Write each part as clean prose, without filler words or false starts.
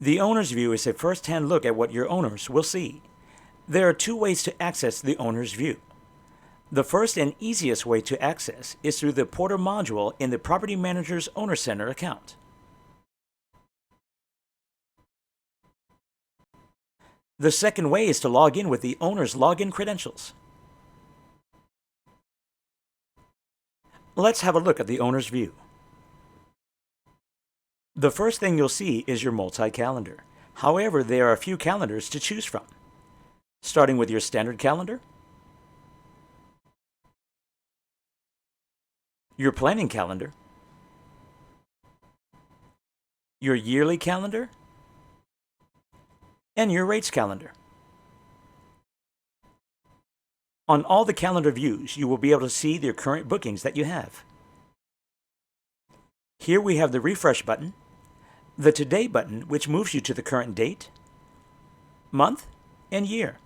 The owner's view is a first-hand look at what your owners will see. There are two ways to access the owner's view. The first and easiest way to access is through the Porter module in the Property Manager's Owner Center account. The second way is to log in with the owner's login credentials. Let's have a look at the owner's view. The first thing you'll see is your multi-calendar. However, there are a few calendars to choose from. Starting with your standard calendar, your planning calendar, your yearly calendar, and your rates calendar. On all the calendar views, you will be able to see the current bookings that you have. Here we have the refresh button, the today button, which moves you to the current date, month, and year.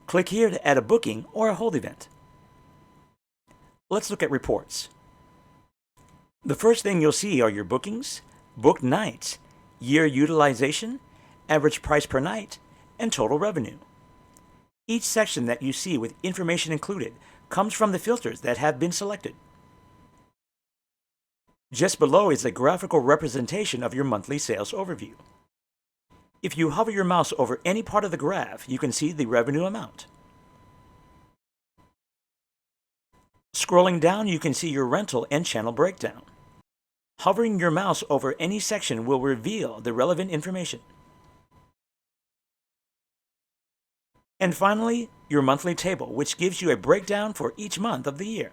Click here to add a booking or a hold event. Let's look at reports. The first thing you'll see are your bookings, booked nights, year utilization, average price per night, and total revenue. Each section that you see with information included comes from the filters that have been selected. Just below is a graphical representation of your monthly sales overview. If you hover your mouse over any part of the graph, you can see the revenue amount. Scrolling down, you can see your rental and channel breakdown. Hovering your mouse over any section will reveal the relevant information. And finally, your monthly table, which gives you a breakdown for each month of the year.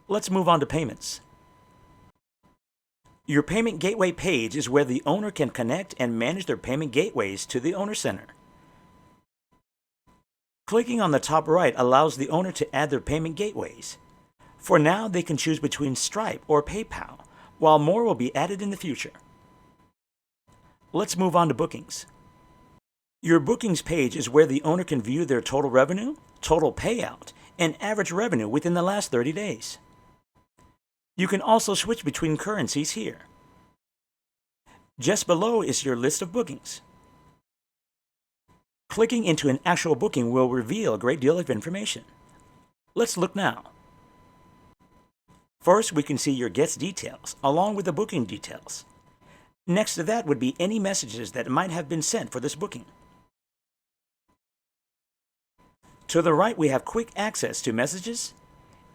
Let's move on to payments. Your payment gateway page is where the owner can connect and manage their payment gateways to the owner center. Clicking on the top right allows the owner to add their payment gateways. For now, they can choose between Stripe or PayPal, while more will be added in the future. Let's move on to bookings. Your bookings page is where the owner can view their total revenue, total payout, and average revenue within the last 30 days. You can also switch between currencies here. Just below is your list of bookings. Clicking into an actual booking will reveal a great deal of information. Let's look now. First, we can see your guest details along with the booking details. Next to that would be any messages that might have been sent for this booking. To the right, we have quick access to messages,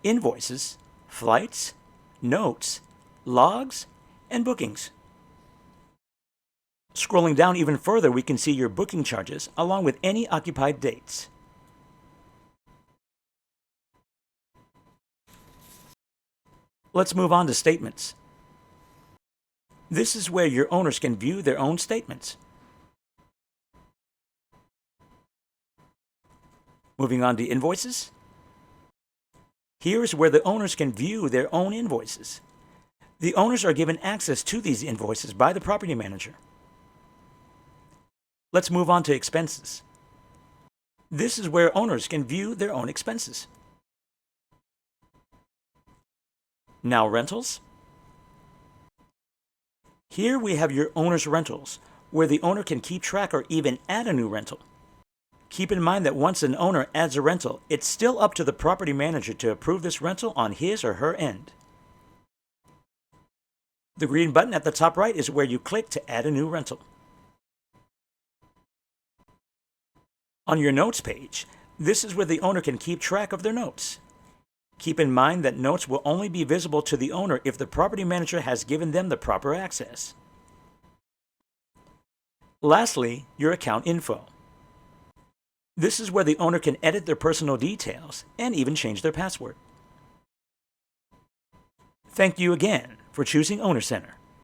invoices, flights, notes, logs, and bookings. Scrolling down even further, we can see your booking charges along with any occupied dates. Let's move on to statements. This is where your owners can view their own statements. Moving on to invoices. Here is where the owners can view their own invoices. The owners are given access to these invoices by the property manager. Let's move on to expenses. This is where owners can view their own expenses. Now rentals. Here we have your owner's rentals, where the owner can keep track or even add a new rental. Keep in mind that once an owner adds a rental, it's still up to the property manager to approve this rental on his or her end. The green button at the top right is where you click to add a new rental. On your notes page, this is where the owner can keep track of their notes. Keep in mind that notes will only be visible to the owner if the property manager has given them the proper access. Lastly, your account info. This is where the owner can edit their personal details and even change their password. Thank you again for choosing Owner Center.